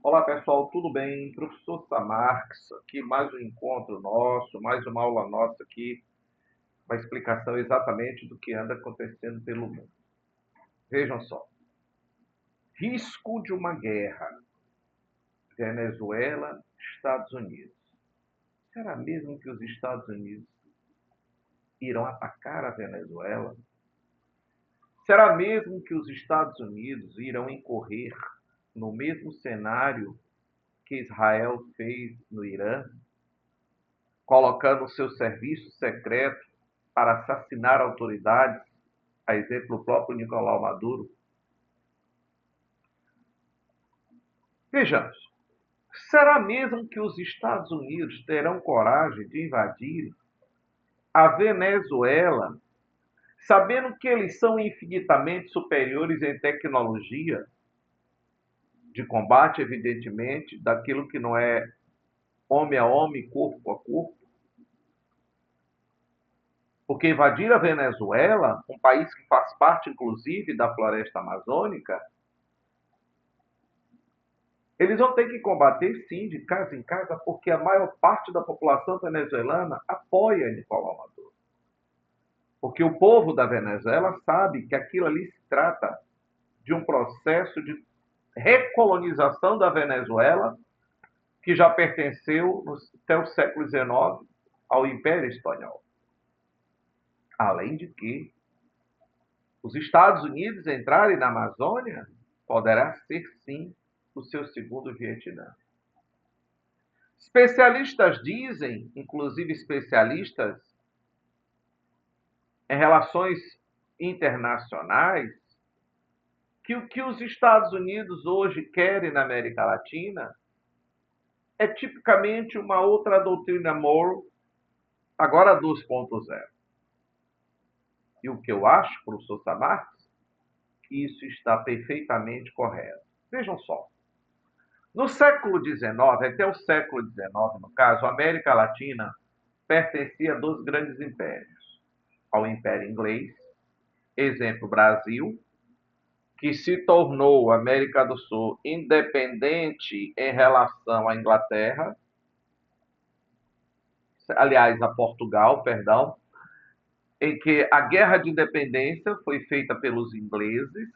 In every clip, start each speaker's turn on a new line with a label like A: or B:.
A: Olá pessoal, tudo bem? Professor Samarx, aqui mais um encontro nosso, mais uma aula nossa aqui, uma explicação exatamente do que anda acontecendo pelo mundo. Vejam só, risco de uma guerra, Venezuela, Estados Unidos. Será mesmo que os Estados Unidos irão atacar a Venezuela? Será mesmo que os Estados Unidos irão incorrer no mesmo cenário que Israel fez no Irã? Colocando o seu serviço secreto para assassinar autoridades, a exemplo do próprio Nicolau Maduro. Vejamos, será mesmo que os Estados Unidos terão coragem de invadir a Venezuela, sabendo que eles são infinitamente superiores em tecnologia de combate, evidentemente, daquilo que não é homem a homem, corpo a corpo? Porque invadir a Venezuela, um país que faz parte, inclusive, da floresta amazônica, eles vão ter que combater, sim, de casa em casa, porque a maior parte da população venezuelana apoia Nicolás Maduro. Porque o povo da Venezuela sabe que aquilo ali se trata de um processo de recolonização da Venezuela que já pertenceu até o século XIX ao Império Espanhol. Além de que os Estados Unidos entrarem na Amazônia poderá ser, sim, o seu segundo Vietnã. Especialistas dizem, inclusive especialistas em relações internacionais, que o que os Estados Unidos hoje querem na América Latina é tipicamente uma outra doutrina Monroe, agora 2.0. E o que eu acho, professor Samarx, que isso está perfeitamente correto. Vejam só, no século XIX, até o século XIX, no caso, a América Latina pertencia a dois grandes impérios, ao Império Inglês, exemplo Brasil, que se tornou América do Sul independente em relação à Inglaterra, aliás, a Portugal, perdão, em que a guerra de independência foi feita pelos ingleses,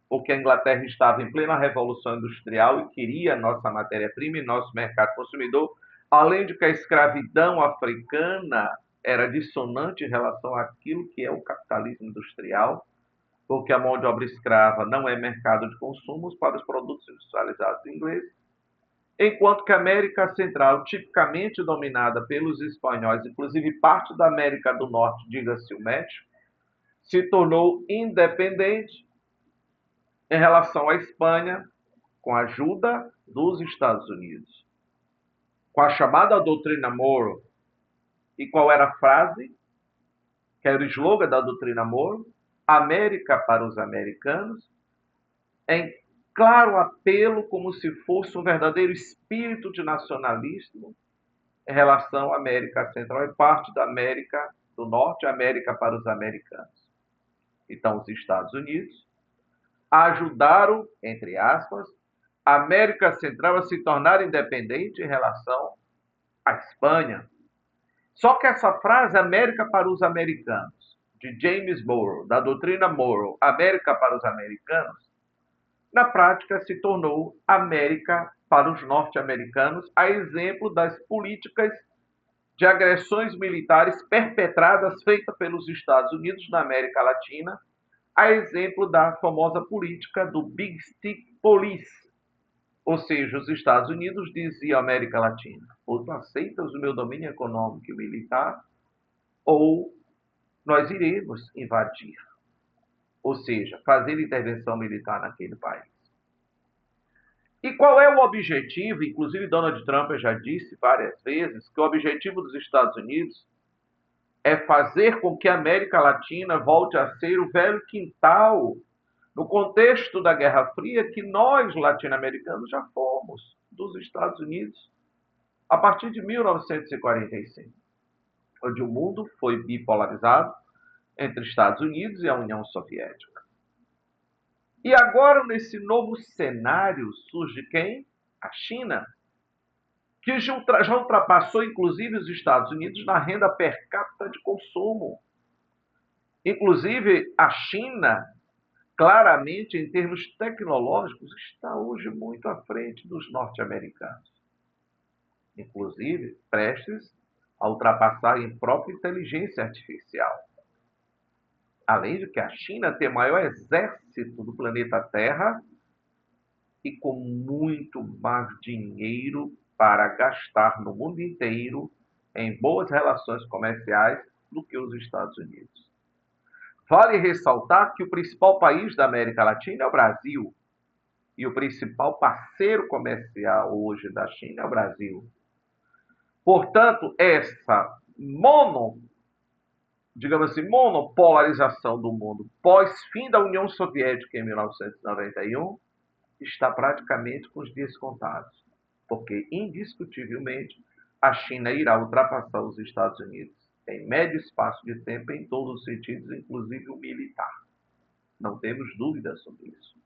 A: porque a Inglaterra estava em plena revolução industrial e queria nossa matéria-prima e nosso mercado consumidor, além de que a escravidão africana era dissonante em relação àquilo que é o capitalismo industrial, porque a mão de obra escrava não é mercado de consumos para os produtos industrializados ingleses, enquanto que a América Central, tipicamente dominada pelos espanhóis, inclusive parte da América do Norte, diga-se o México, se tornou independente em relação à Espanha, com a ajuda dos Estados Unidos. Com a chamada doutrina Monroe. E qual era a frase? Que era o slogan da doutrina Monroe? América para os americanos, em claro apelo, como se fosse um verdadeiro espírito de nacionalismo em relação à América Central e parte da América do Norte, América para os americanos. Então, os Estados Unidos ajudaram, entre aspas, a América Central a se tornar independente em relação à Espanha. Só que essa frase, América para os americanos, de James Monroe, da doutrina Monroe, América para os americanos, na prática se tornou América para os norte-americanos, a exemplo das políticas de agressões militares perpetradas, feitas pelos Estados Unidos na América Latina, a exemplo da famosa política do Big Stick Police. Ou seja, os Estados Unidos diziam à América Latina: ou tu aceitas o meu domínio econômico e militar, ou nós iremos invadir. Ou seja, fazer intervenção militar naquele país. E qual é o objetivo? Inclusive, Donald Trump já disse várias vezes que o objetivo dos Estados Unidos é fazer com que a América Latina volte a ser o velho quintal, no contexto da Guerra Fria, que nós, latino-americanos, já fomos dos Estados Unidos a partir de 1945, onde o mundo foi bipolarizado entre Estados Unidos e a União Soviética. E agora, nesse novo cenário, surge quem? A China, que já ultrapassou inclusive os Estados Unidos na renda per capita de consumo. Inclusive, a China, claramente, em termos tecnológicos, está hoje muito à frente dos norte-americanos. Inclusive, prestes a ultrapassar em própria inteligência artificial. Além de que a China tem o maior exército do planeta Terra e com muito mais dinheiro para gastar no mundo inteiro em boas relações comerciais do que os Estados Unidos. Vale ressaltar que o principal país da América Latina é o Brasil. E o principal parceiro comercial hoje da China é o Brasil. Portanto, essa digamos assim, monopolarização do mundo pós-fim da União Soviética em 1991 está praticamente com os dias contados. Porque, indiscutivelmente, a China irá ultrapassar os Estados Unidos em médio espaço de tempo em todos os sentidos, inclusive o militar. Não temos dúvidas sobre isso.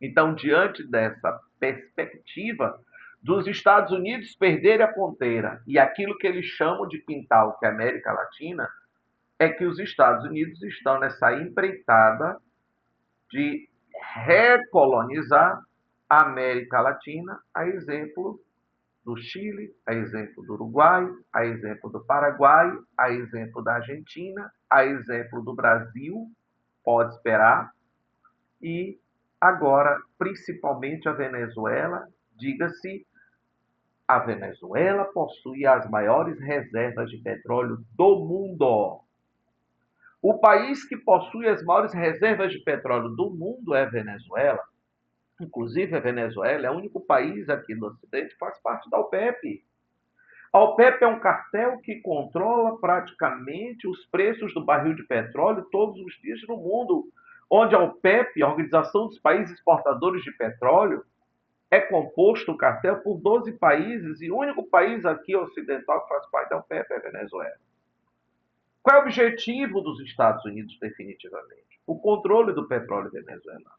A: Então, diante dessa perspectiva dos Estados Unidos perderem a ponteira e aquilo que eles chamam de quintal, que é a América Latina, é que os Estados Unidos estão nessa empreitada de recolonizar a América Latina, a exemplo do Chile, a exemplo do Uruguai, a exemplo do Paraguai, a exemplo da Argentina, a exemplo do Brasil, pode esperar, e agora, principalmente a Venezuela, diga-se, a Venezuela possui as maiores reservas de petróleo do mundo. O país que possui as maiores reservas de petróleo do mundo é a Venezuela. Inclusive, a Venezuela é o único país aqui no Ocidente que faz parte da OPEP. A OPEP é um cartel que controla praticamente os preços do barril de petróleo todos os dias no mundo, onde a OPEP, a Organização dos Países Exportadores de Petróleo, é composto o cartel por 12 países e o único país aqui ocidental que faz parte da OPEP é a Venezuela. Qual é o objetivo dos Estados Unidos, definitivamente? O controle do petróleo venezuelano.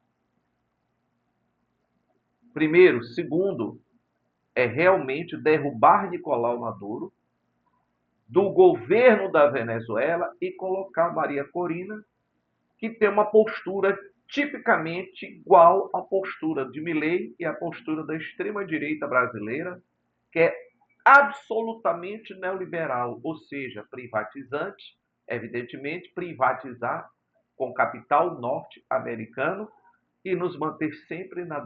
A: Primeiro. Segundo, é realmente derrubar Nicolás Maduro do governo da Venezuela e colocar Maria Corina, que tem uma postura tipicamente igual à postura de Milei e à postura da extrema-direita brasileira, que é absolutamente neoliberal, ou seja, privatizante, evidentemente, privatizar com capital norte-americano e nos manter sempre na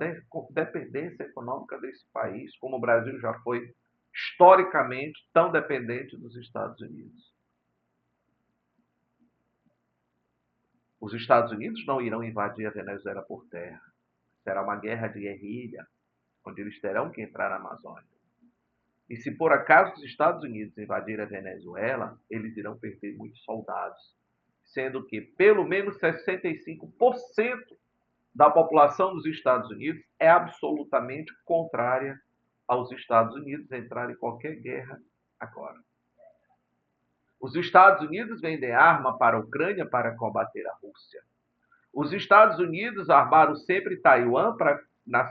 A: dependência econômica desse país, como o Brasil já foi historicamente tão dependente dos Estados Unidos. Os Estados Unidos não irão invadir a Venezuela por terra. Será uma guerra de guerrilha, onde eles terão que entrar na Amazônia. E se por acaso os Estados Unidos invadirem a Venezuela, eles irão perder muitos soldados, sendo que pelo menos 65% da população dos Estados Unidos é absolutamente contrária aos Estados Unidos entrar em qualquer guerra agora. Os Estados Unidos vendem arma para a Ucrânia para combater a Rússia. Os Estados Unidos armaram sempre Taiwan na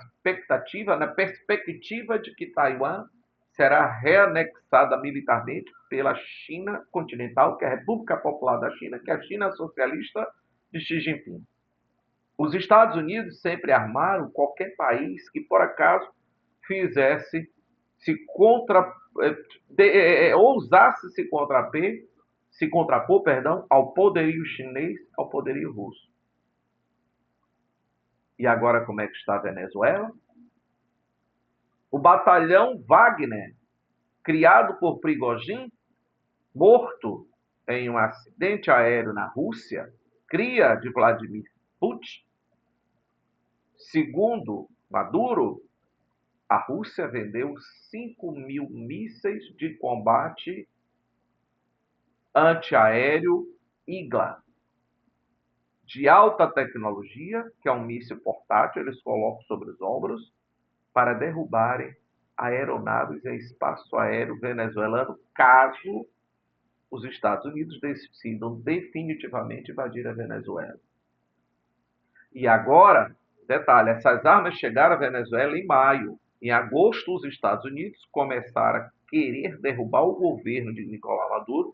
A: perspectiva de que Taiwan será reanexada militarmente pela China continental, que é a República Popular da China, que é a China socialista de Xi Jinping. Os Estados Unidos sempre armaram qualquer país que, por acaso, fizesse ousasse se contrapor, ao poderio chinês, ao poderio russo. E agora como é que está a Venezuela? O batalhão Wagner, criado por Prigozhin, morto em um acidente aéreo na Rússia, cria de Vladimir Putin. Segundo Maduro, a Rússia vendeu 5.000 mísseis de combate antiaéreo Igla, de alta tecnologia, que é um míssil portátil, eles colocam sobre os ombros, para derrubarem aeronaves e espaço aéreo venezuelano, caso os Estados Unidos decidam definitivamente invadir a Venezuela. E agora, detalhe, essas armas chegaram à Venezuela em maio, Em agosto, os Estados Unidos começaram a querer derrubar o governo de Nicolás Maduro,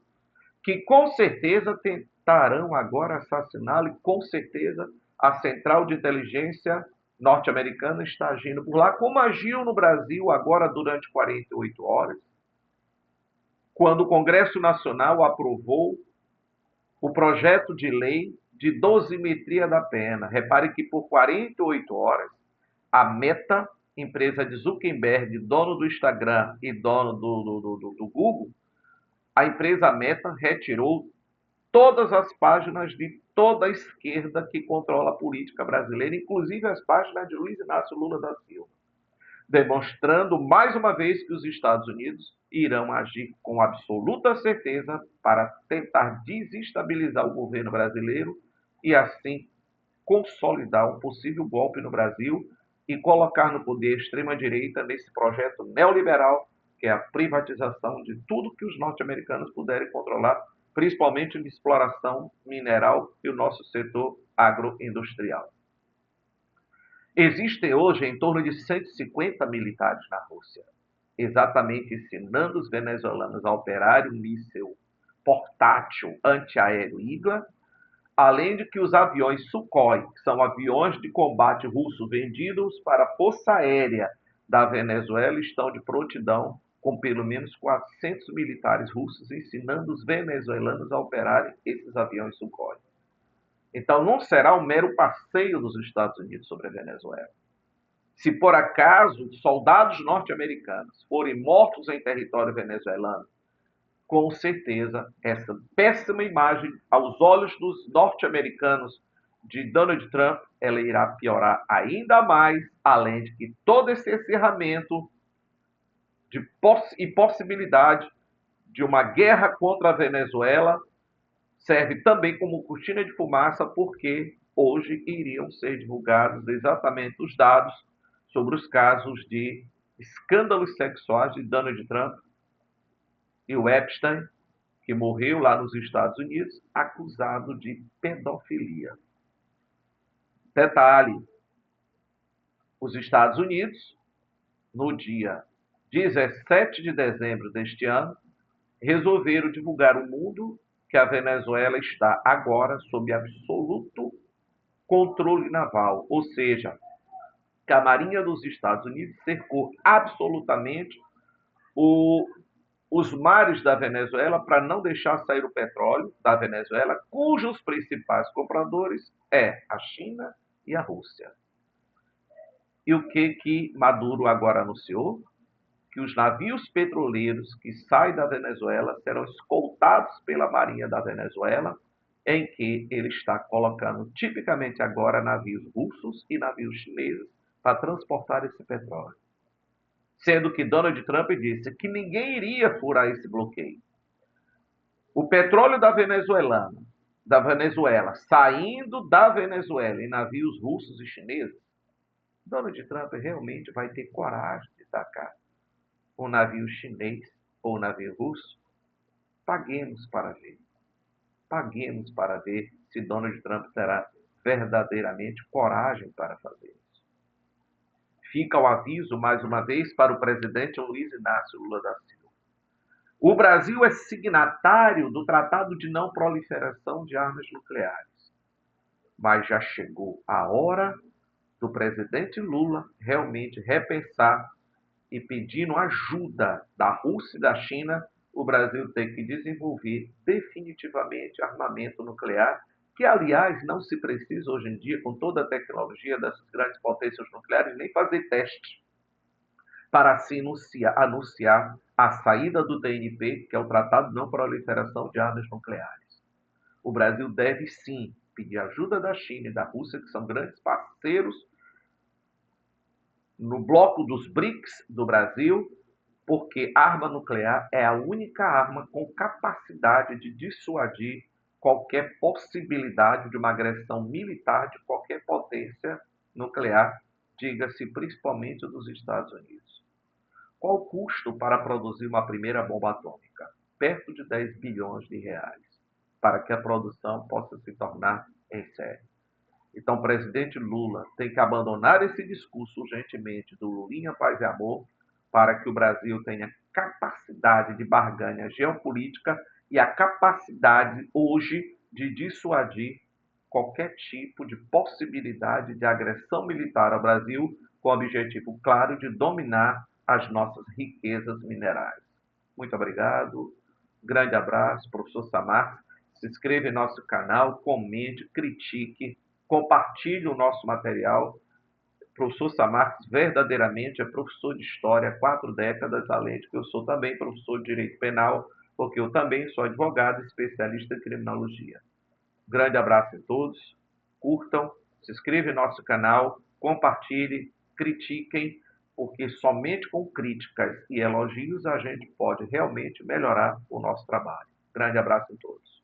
A: que com certeza tentarão agora assassiná-lo e com certeza a Central de Inteligência norte-americana está agindo por lá, como agiu no Brasil agora durante 48 horas, quando o Congresso Nacional aprovou o projeto de lei de dosimetria da pena. Repare que por 48 horas, a Meta, empresa de Zuckerberg, dono do Instagram e dono do Google, a empresa Meta retirou todas as páginas de toda a esquerda que controla a política brasileira, inclusive as páginas de Luiz Inácio Lula da Silva, demonstrando mais uma vez que os Estados Unidos irão agir com absoluta certeza para tentar desestabilizar o governo brasileiro e assim consolidar um possível golpe no Brasil e colocar no poder a extrema-direita nesse projeto neoliberal, que é a privatização de tudo que os norte-americanos puderem controlar, principalmente de exploração mineral e o nosso setor agroindustrial. Existem hoje em torno de 150 militares na Rússia, exatamente ensinando os venezuelanos a operarem um míssil portátil antiaéreo Igla, além de que os aviões Sukhoi, que são aviões de combate russo vendidos para a Força Aérea da Venezuela, estão de prontidão com pelo menos 400 militares russos ensinando os venezuelanos a operarem esses aviões Sukhoi. Então, não será um mero passeio dos Estados Unidos sobre a Venezuela. Se por acaso soldados norte-americanos forem mortos em território venezuelano, com certeza essa péssima imagem aos olhos dos norte-americanos de Donald Trump, ela irá piorar ainda mais, além de que todo esse encerramento e possibilidade de uma guerra contra a Venezuela serve também como cortina de fumaça, porque hoje iriam ser divulgados exatamente os dados sobre os casos de escândalos sexuais de Donald Trump e o Epstein, que morreu lá nos Estados Unidos, acusado de pedofilia. Detalhe: os Estados Unidos, no dia 17 de dezembro deste ano, resolveram divulgar ao mundo que a Venezuela está agora sob absoluto controle naval, ou seja, que a Marinha dos Estados Unidos cercou absolutamente os mares da Venezuela para não deixar sair o petróleo da Venezuela, cujos principais compradores é a China e a Rússia. E o que Maduro agora anunciou? Que os navios petroleiros que saem da Venezuela serão escoltados pela Marinha da Venezuela, em que ele está colocando tipicamente agora navios russos e navios chineses para transportar esse petróleo. Sendo que Donald Trump disse que ninguém iria furar esse bloqueio. O petróleo da Venezuela, saindo da Venezuela em navios russos e chineses, Donald Trump realmente vai ter coragem de tacar um navio chinês ou um navio russo? Paguemos para ver. Paguemos para ver se Donald Trump terá verdadeiramente coragem para fazer isso. Fica o aviso, mais uma vez, para o presidente Luiz Inácio Lula da Silva. O Brasil é signatário do Tratado de Não Proliferação de Armas Nucleares. Mas já chegou a hora do presidente Lula realmente repensar e pedindo ajuda da Rússia e da China, o Brasil tem que desenvolver definitivamente armamento nuclear, que, aliás, não se precisa hoje em dia, com toda a tecnologia dessas grandes potências nucleares, nem fazer teste para assim anunciar a saída do TNP, que é o Tratado de Não Proliferação de Armas Nucleares. O Brasil deve, sim, pedir ajuda da China e da Rússia, que são grandes parceiros no bloco dos BRICS do Brasil, porque arma nuclear é a única arma com capacidade de dissuadir qualquer possibilidade de uma agressão militar de qualquer potência nuclear, diga-se principalmente dos Estados Unidos. Qual o custo para produzir uma primeira bomba atômica? Perto de 10 bilhões de reais, para que a produção possa se tornar em série. Então, o presidente Lula tem que abandonar esse discurso urgentemente do Lulinha, paz e amor, para que o Brasil tenha capacidade de barganha geopolítica e a capacidade hoje de dissuadir qualquer tipo de possibilidade de agressão militar ao Brasil, com o objetivo claro de dominar as nossas riquezas minerais. Muito obrigado, grande abraço, professor Samar. Se inscreva em nosso canal, comente, critique, compartilhe o nosso material. O professor Samarques verdadeiramente é professor de História há 4 décadas, além de que eu sou também professor de Direito Penal, porque eu também sou advogado especialista em criminologia. Grande abraço a todos, curtam, se inscrevam em nosso canal, compartilhem, critiquem, porque somente com críticas e elogios a gente pode realmente melhorar o nosso trabalho. Grande abraço a todos.